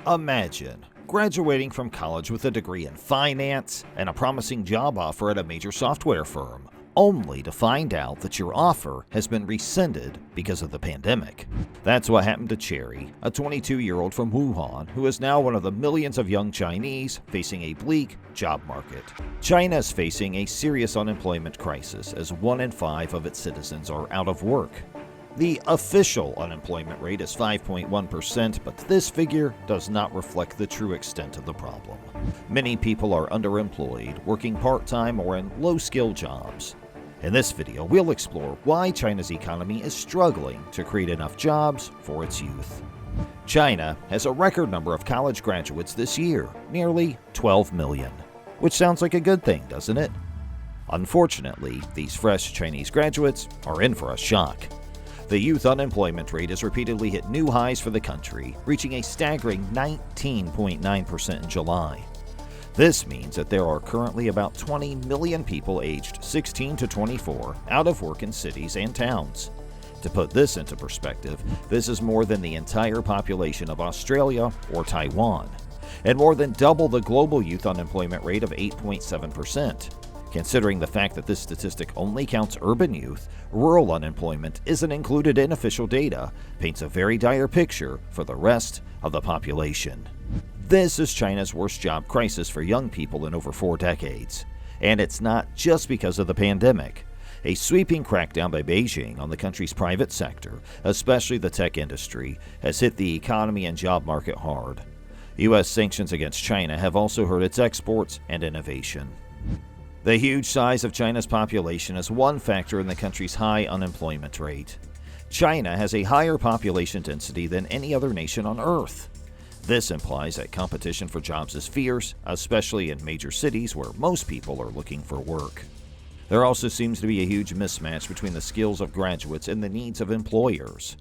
Imagine graduating from college with a degree in finance and a promising job offer at a major software firm, only to find out that your offer has been rescinded because of the pandemic. That's what happened to Cherry, a 22-year-old from Wuhan who is now one of the millions of young Chinese facing a bleak job market. China is facing a serious unemployment crisis as 1 in 5 of its citizens are out of work. The official unemployment rate is 5.1%, but this figure does not reflect the true extent of the problem. Many people are underemployed, working part-time or in low-skill jobs. In this video, we'll explore why China's economy is struggling to create enough jobs for its youth. China has a record number of college graduates this year, nearly 12 million. Which sounds like a good thing, doesn't it? Unfortunately, these fresh Chinese graduates are in for a shock. The youth unemployment rate has repeatedly hit new highs for the country, reaching a staggering 19.9% in July. This means that there are currently about 20 million people aged 16 to 24 out of work in cities and towns. To put this into perspective, this is more than the entire population of Australia or Taiwan, and more than double the global youth unemployment rate of 8.7%. Considering the fact that this statistic only counts urban youth, rural unemployment isn't included in official data, paints a very dire picture for the rest of the population. This is China's worst job crisis for young people in over 4 decades. And it's not just because of the pandemic. A sweeping crackdown by Beijing on the country's private sector, especially the tech industry, has hit the economy and job market hard. U.S. sanctions against China have also hurt its exports and innovation. The huge size of China's population is one factor in the country's high unemployment rate. China has a higher population density than any other nation on Earth. This implies that competition for jobs is fierce, especially in major cities where most people are looking for work. There also seems to be a huge mismatch between the skills of graduates and the needs of employers.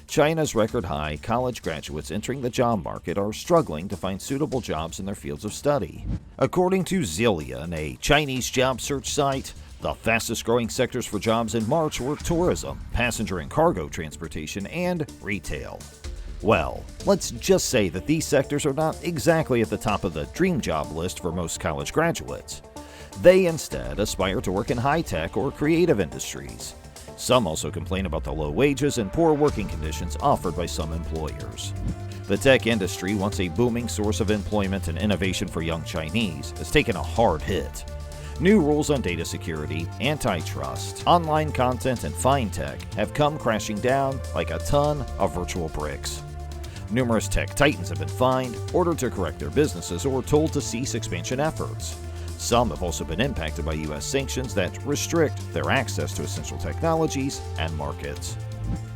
China's record-high college graduates entering the job market are struggling to find suitable jobs in their fields of study. According to Zillion, a Chinese job search site, the fastest-growing sectors for jobs in March were tourism, passenger and cargo transportation, and retail. Well, let's just say that these sectors are not exactly at the top of the dream job list for most college graduates. They instead aspire to work in high-tech or creative industries. Some also complain about the low wages and poor working conditions offered by some employers. The tech industry, once a booming source of employment and innovation for young Chinese, has taken a hard hit. New rules on data security, antitrust, online content, and fintech have come crashing down like a ton of virtual bricks. Numerous tech titans have been fined, ordered to correct their businesses, or told to cease expansion efforts. Some have also been impacted by U.S. sanctions that restrict their access to essential technologies and markets.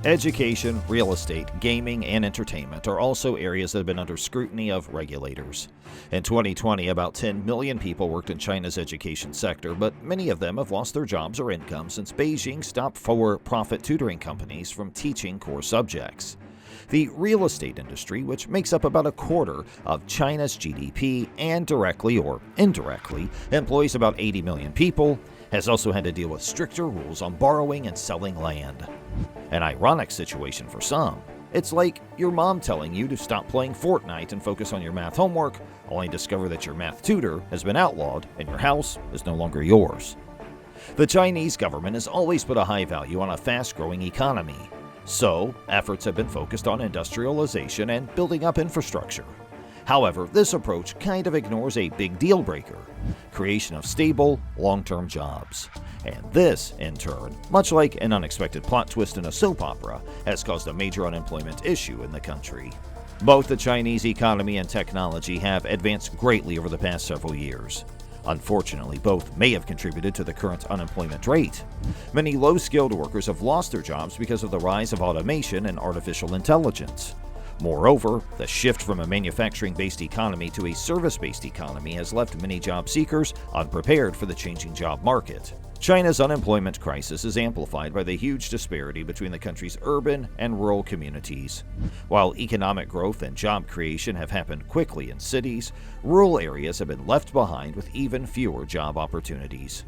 Education, real estate, gaming, and entertainment are also areas that have been under scrutiny of regulators. In 2020, about 10 million people worked in China's education sector, but many of them have lost their jobs or income since Beijing stopped for-profit tutoring companies from teaching core subjects. The real estate industry, which makes up about a quarter of China's GDP and directly or indirectly employs about 80 million people, has also had to deal with stricter rules on borrowing and selling land. An ironic situation for some. It's like your mom telling you to stop playing Fortnite and focus on your math homework, only to discover that your math tutor has been outlawed and your house is no longer yours. The Chinese government has always put a high value on a fast-growing economy. So, efforts have been focused on industrialization and building up infrastructure. However, this approach kind of ignores a big deal breaker: creation of stable, long-term jobs. And this, in turn, much like an unexpected plot twist in a soap opera, has caused a major unemployment issue in the country. Both the Chinese economy and technology have advanced greatly over the past several years. Unfortunately, both may have contributed to the current unemployment rate. Many low-skilled workers have lost their jobs because of the rise of automation and artificial intelligence. Moreover, the shift from a manufacturing-based economy to a service-based economy has left many job seekers unprepared for the changing job market. China's unemployment crisis is amplified by the huge disparity between the country's urban and rural communities. While economic growth and job creation have happened quickly in cities, rural areas have been left behind with even fewer job opportunities.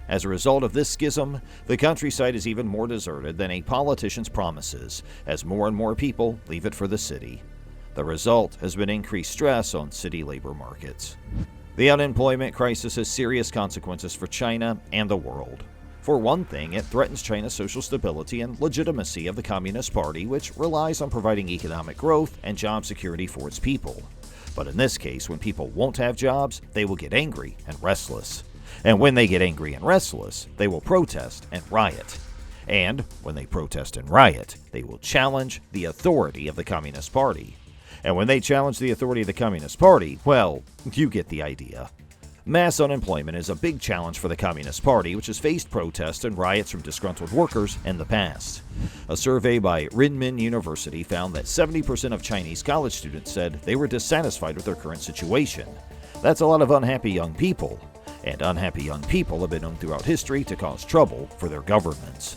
As a result of this schism, the countryside is even more deserted than a politician's promises, as more and more people leave it for the city. The result has been increased stress on city labor markets. The unemployment crisis has serious consequences for China and the world. For one thing, it threatens China's social stability and legitimacy of the Communist Party, which relies on providing economic growth and job security for its people. But in this case, when people won't have jobs, they will get angry and restless. And when they get angry and restless, they will protest and riot. And when they protest and riot, they will challenge the authority of the Communist Party. And when they challenge the authority of the Communist Party, well, you get the idea. Mass unemployment is a big challenge for the Communist Party, which has faced protests and riots from disgruntled workers in the past. A survey by Renmin University found that 70% of Chinese college students said they were dissatisfied with their current situation. That's a lot of unhappy young people. And unhappy young people have been known throughout history to cause trouble for their governments.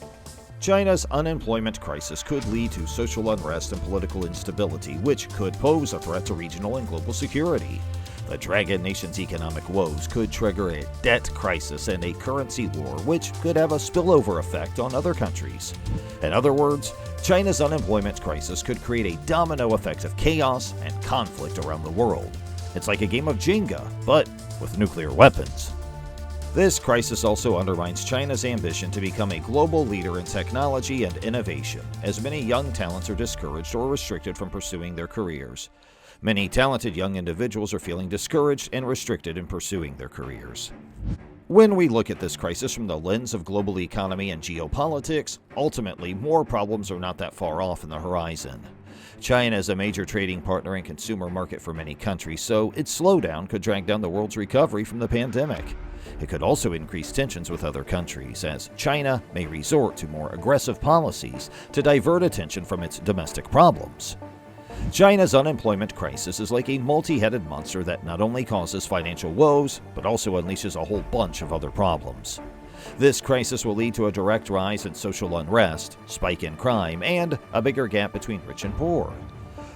China's unemployment crisis could lead to social unrest and political instability, which could pose a threat to regional and global security. The dragon nation's economic woes could trigger a debt crisis and a currency war, which could have a spillover effect on other countries. In other words, China's unemployment crisis could create a domino effect of chaos and conflict around the world. It's like a game of Jenga, but with nuclear weapons. This crisis also undermines China's ambition to become a global leader in technology and innovation, as many young talents are discouraged or restricted from pursuing their careers. Many talented young individuals are feeling discouraged and restricted in pursuing their careers. When we look at this crisis from the lens of global economy and geopolitics, ultimately more problems are not that far off in the horizon. China is a major trading partner and consumer market for many countries, so its slowdown could drag down the world's recovery from the pandemic. It could also increase tensions with other countries, as China may resort to more aggressive policies to divert attention from its domestic problems. China's unemployment crisis is like a multi-headed monster that not only causes financial woes, but also unleashes a whole bunch of other problems. This crisis will lead to a direct rise in social unrest, spike in crime, and a bigger gap between rich and poor.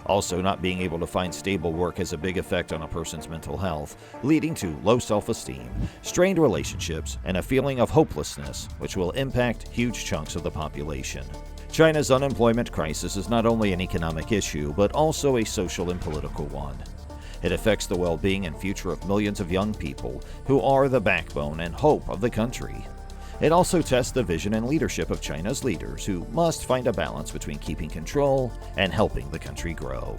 Also, not being able to find stable work has a big effect on a person's mental health, leading to low self-esteem, strained relationships, and a feeling of hopelessness, which will impact huge chunks of the population. China's unemployment crisis is not only an economic issue, but also a social and political one. It affects the well-being and future of millions of young people who are the backbone and hope of the country. It also tests the vision and leadership of China's leaders, who must find a balance between keeping control and helping the country grow.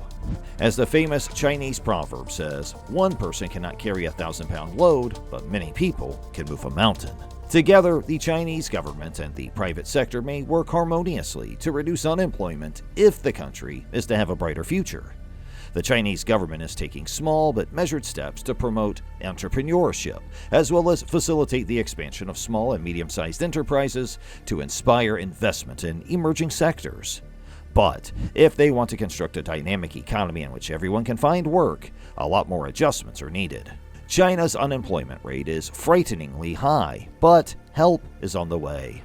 As the famous Chinese proverb says, one person cannot carry a 1,000-pound load, but many people can move a mountain. Together, the Chinese government and the private sector may work harmoniously to reduce unemployment if the country is to have a brighter future. The Chinese government is taking small but measured steps to promote entrepreneurship, as well as facilitate the expansion of small and medium-sized enterprises to inspire investment in emerging sectors. But if they want to construct a dynamic economy in which everyone can find work, a lot more adjustments are needed. China's unemployment rate is frighteningly high, but help is on the way.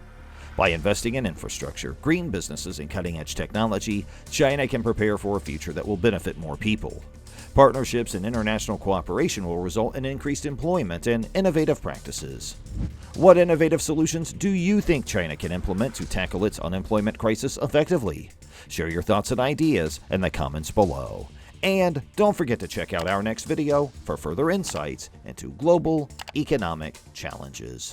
By investing in infrastructure, green businesses, and cutting-edge technology, China can prepare for a future that will benefit more people. Partnerships and international cooperation will result in increased employment and innovative practices. What innovative solutions do you think China can implement to tackle its unemployment crisis effectively? Share your thoughts and ideas in the comments below. And don't forget to check out our next video for further insights into global economic challenges.